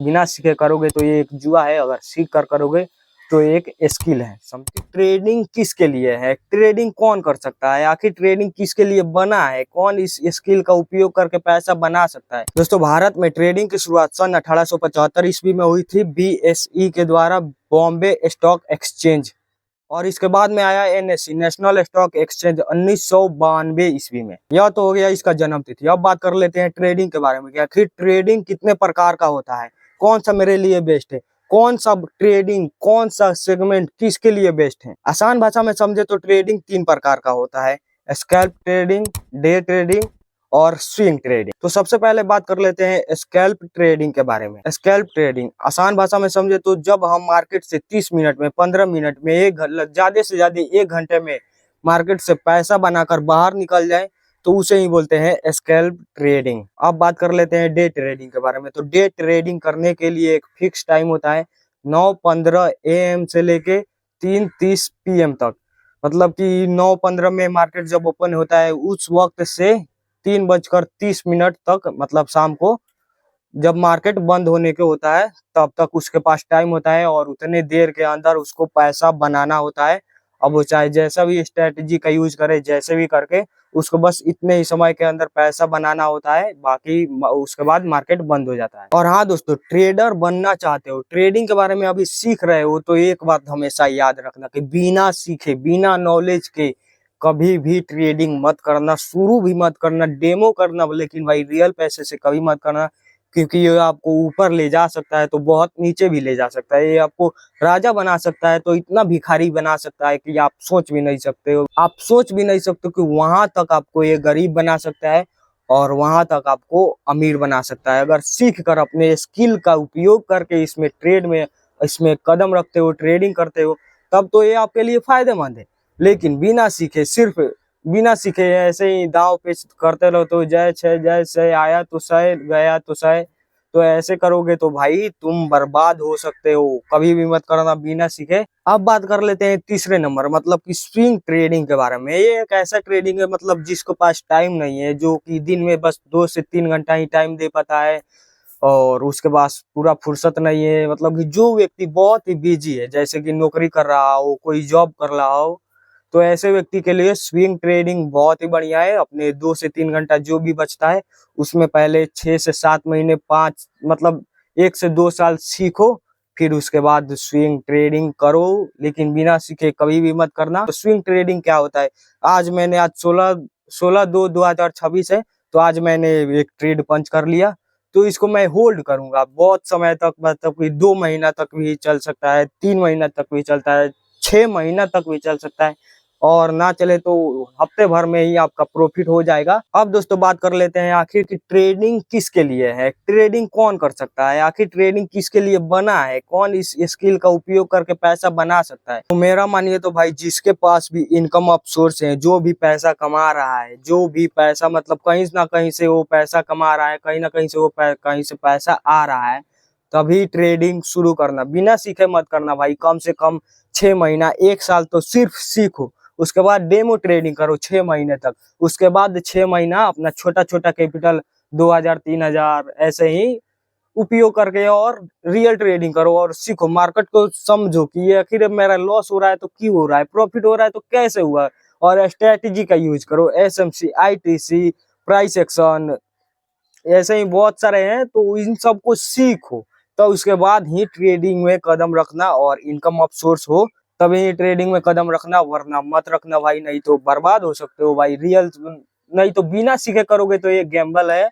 बिना सीखे करोगे तो ये एक जुआ है, अगर सीख कर करोगे तो एक स्किल है। समझे? ट्रेडिंग किसके लिए है, ट्रेडिंग कौन कर सकता है, आखिर ट्रेडिंग किसके लिए बना है, कौन इस स्किल का उपयोग करके पैसा बना सकता है। दोस्तों, भारत में ट्रेडिंग की शुरुआत सन 1875 ईस्वी में हुई थी, बीएसई के द्वारा, बॉम्बे स्टॉक एक्सचेंज। और इसके बाद में आया एनएससी, नेशनल स्टॉक एक्सचेंज, 1992 ईस्वी में। यह तो हो गया इसका जन्म तिथि। अब बात कर लेते हैं ट्रेडिंग के बारे में। आखिर ट्रेडिंग कितने प्रकार का होता है, कौन सा मेरे लिए बेस्ट है, कौन सा ट्रेडिंग, कौन सा सेगमेंट किसके लिए बेस्ट है। आसान भाषा में समझे तो ट्रेडिंग 3 प्रकार का होता है, स्कैल्प ट्रेडिंग, डे ट्रेडिंग और स्विंग ट्रेडिंग। तो सबसे पहले बात कर लेते हैं स्कैल्प ट्रेडिंग के बारे में। स्कैल्प ट्रेडिंग आसान भाषा में समझे तो जब हम मार्केट से 30 मिनट में, 15 मिनट में, ज्यादा से ज्यादा 1 घंटे में मार्केट से पैसा बनाकर बाहर निकल जाए तो उसे ही बोलते हैं स्कैल्प ट्रेडिंग। अब बात कर लेते हैं डे ट्रेडिंग के बारे में। तो डे ट्रेडिंग करने के लिए एक फिक्स टाइम होता है, 9:15 AM से लेके 3:30 PM तक। मतलब कि 9:15 में मार्केट जब ओपन होता है उस वक्त से 3:30 तक, मतलब शाम को जब मार्केट बंद होने के होता है तब तक उसके पास टाइम होता है और उतने देर के अंदर उसको पैसा बनाना होता है। अब वो चाहे जैसा भी स्ट्रेटजी का यूज करे, जैसे भी करके उसको बस इतने ही समय के अंदर पैसा बनाना होता है, बाकी उसके बाद मार्केट बंद हो जाता है। और हाँ दोस्तों, ट्रेडर बनना चाहते हो, ट्रेडिंग के बारे में अभी सीख रहे हो, तो एक बात हमेशा याद रखना कि बिना सीखे, बिना नॉलेज के कभी भी ट्रेडिंग मत करना, शुरू भी मत करना, डेमो करना, लेकिन भाई रियल पैसे से कभी मत करना, क्योंकि ये आपको ऊपर ले जा सकता है तो बहुत नीचे भी ले जा सकता है। ये आपको राजा बना सकता है तो इतना भिखारी बना सकता है कि आप सोच भी नहीं सकते हो। आप सोच भी नहीं सकते कि वहां तक आपको ये गरीब बना सकता है और वहां तक आपको अमीर बना सकता है। अगर सीख कर अपने स्किल का उपयोग करके इसमें ट्रेड में, इसमें कदम रखते हो, ट्रेडिंग करते हो, तब तो ये आपके लिए फायदेमंद है। लेकिन बिना सीखे, सिर्फ बिना सीखे ऐसे ही दांव पेच करते रहो तो जय सह, आया तो सह, गया तो सह, तो ऐसे करोगे तो भाई तुम बर्बाद हो सकते हो। कभी भी मत करना बिना सीखे। अब बात कर लेते हैं तीसरे नंबर, मतलब कि स्विंग ट्रेडिंग के बारे में। ये एक ऐसा ट्रेडिंग है, मतलब जिसके पास टाइम नहीं है, जो कि दिन में बस 2 से 3 घंटा ही टाइम दे पाता है और उसके पास पूरा फुर्सत नहीं है। मतलब कि जो व्यक्ति बहुत ही बिजी है, जैसे कि नौकरी कर रहा हो, कोई जॉब कर रहा हो, तो ऐसे व्यक्ति के लिए स्विंग ट्रेडिंग बहुत ही बढ़िया है। अपने 2 से 3 घंटा जो भी बचता है उसमें पहले 6 से 7 महीने, 5 मतलब 1 से 2 साल सीखो, फिर उसके बाद स्विंग ट्रेडिंग करो, लेकिन बिना सीखे कभी भी मत करना। तो स्विंग ट्रेडिंग क्या होता है, आज 16/2/2026 है, तो आज मैंने एक ट्रेड पंच कर लिया, तो इसको मैं होल्ड करूंगा बहुत समय तक, मतलब कि 2 महीना तक भी चल सकता है, 3 महीना तक भी चलता है, 6 महीना तक भी चल सकता है, और ना चले तो हफ्ते भर में ही आपका प्रॉफिट हो जाएगा। अब दोस्तों बात कर लेते हैं आखिर की ट्रेडिंग किसके लिए है, ट्रेडिंग कौन कर सकता है, आखिर ट्रेडिंग किसके लिए बना है, कौन इस स्किल का उपयोग करके पैसा बना सकता है। तो मेरा मानिए तो भाई जिसके पास भी इनकम ऑफ सोर्स है, जो भी पैसा कमा रहा है, जो भी पैसा मतलब कहीं ना कहीं से वो पैसा कमा रहा है, कहीं ना कहीं से वो कहीं से पैसा आ रहा है, तभी ट्रेडिंग शुरू करना। बिना सीखे मत करना भाई, कम से कम 6 महीना, 1 साल तो सिर्फ सीखो, उसके बाद डेमो ट्रेडिंग करो 6 महीने तक, उसके बाद 6 महीना अपना छोटा छोटा कैपिटल 2,000 3,000 ऐसे ही उपयोग करके और रियल ट्रेडिंग करो और सीखो। मार्केट को समझो कि ये आखिर मेरा लॉस हो रहा है तो क्यों हो रहा है, प्रॉफिट हो रहा है तो कैसे हुआ, और स्ट्रेटेजी का यूज करो, एसएमसी, आईटीसी, प्राइस एक्शन, ऐसे ही बहुत सारे हैं, तो इन सबको सीखो, तो उसके बाद ही ट्रेडिंग में कदम रखना, और इनकम ऑफ सोर्स हो तभी ट्रेडिंग में कदम रखना, वरना मत रखना भाई, नहीं तो बर्बाद हो सकते हो भाई। रियल नहीं तो बिना सीखे करोगे तो ये गैम्बल है,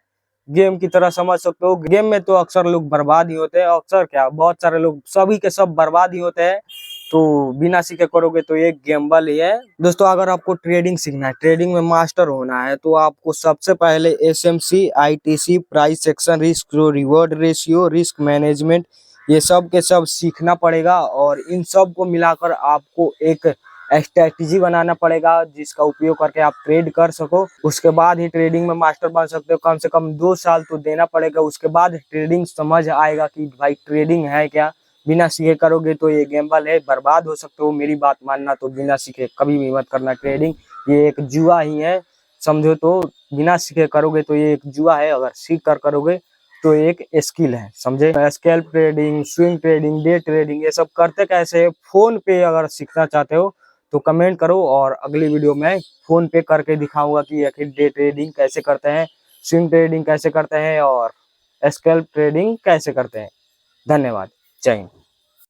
गेम की तरह समझ सकते हो। गेम में तो अक्सर लोग बर्बाद ही होते हैं, अक्सर क्या बहुत सारे लोग, सभी के सब बर्बाद ही होते हैं, तो बिना सीखे करोगे तो ये गैम्बल ही है। दोस्तों अगर आपको ट्रेडिंग सीखना है, ट्रेडिंग में मास्टर होना है, तो आपको सबसे पहले SMC, ITC, price action, risk reward ratio, risk management, ये सब के सब सीखना पड़ेगा, और इन सब को मिलाकर आपको एक स्ट्रेटजी बनाना पड़ेगा जिसका उपयोग करके आप ट्रेड कर सको। उसके बाद ही ट्रेडिंग में मास्टर बन सकते हो। कम से कम 2 साल तो देना पड़ेगा, उसके बाद ट्रेडिंग समझ आएगा कि भाई ट्रेडिंग है क्या। बिना सीखे करोगे तो ये गैम्बल है, बर्बाद हो सकते हो। मेरी बात मानना, तो बिना सीखे कभी भी मत करना ट्रेडिंग, ये एक जुआ ही है, समझो। तो बिना सीखे करोगे तो ये एक जुआ है, अगर सीख कर करोगे तो एक स्किल है, समझे। Scalp trading, swing trading, day trading, ये सब करते कैसे, फोन पे अगर सीखना चाहते हो तो कमेंट करो, और अगली वीडियो में फोन पे करके दिखाऊंगा कि आखिर डे ट्रेडिंग कैसे करते हैं, स्विंग ट्रेडिंग कैसे करते हैं और स्कैल्प ट्रेडिंग कैसे करते हैं। धन्यवाद। जय हिंद।